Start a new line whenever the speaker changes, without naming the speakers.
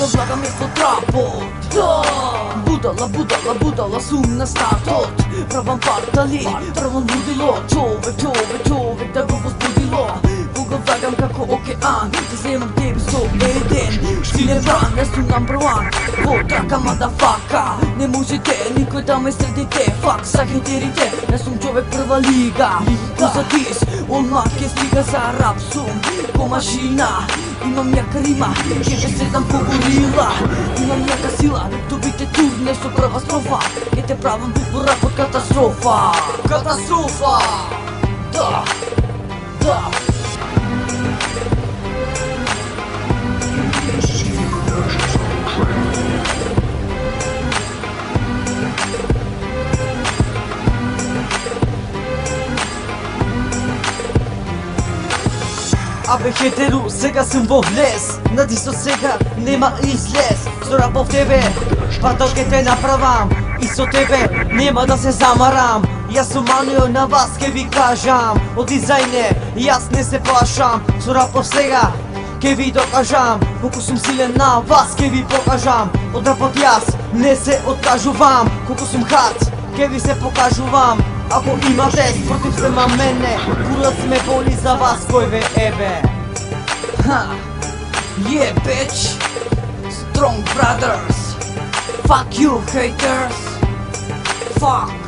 Предлагам ето трапот. Budala sumna startot. Pravam partali, pravam ludilo. Човек да го възбудило. Кога влагам како океан, да вземам тебе со еден стилен бран, не сум number one. Во трака мадафака, не можете никој да ме средите. Фак са хейтерите, не сум човек прва лига. Поза дис, онлак ке стига за рап сум. Ко машина, имам јака рима, ке те седам по горила. Имам јака сила, добите тур, нешто прва строфа. Ке те правам во рапот катастрофа. Катастрофа, да. Абе хетеру, сега сум во влез. Надисо сега нема излез. Со рапов тебе, па то ке те направам. И со тебе нема да се замарам. Јас сум манио, на вас ке ви кажам. Од дизајне, јас не се плашам. Со рапов сега ке ви докажам. Колку сум силен, на вас ке ви покажам. Од рапот јас не се откажувам. Колку сум хат, ке ви се покажувам. Ако имате против сема мене, курац ме боли за вас кој ве ебе. Yeah bitch, strong brothers. Fuck you haters. Fuck.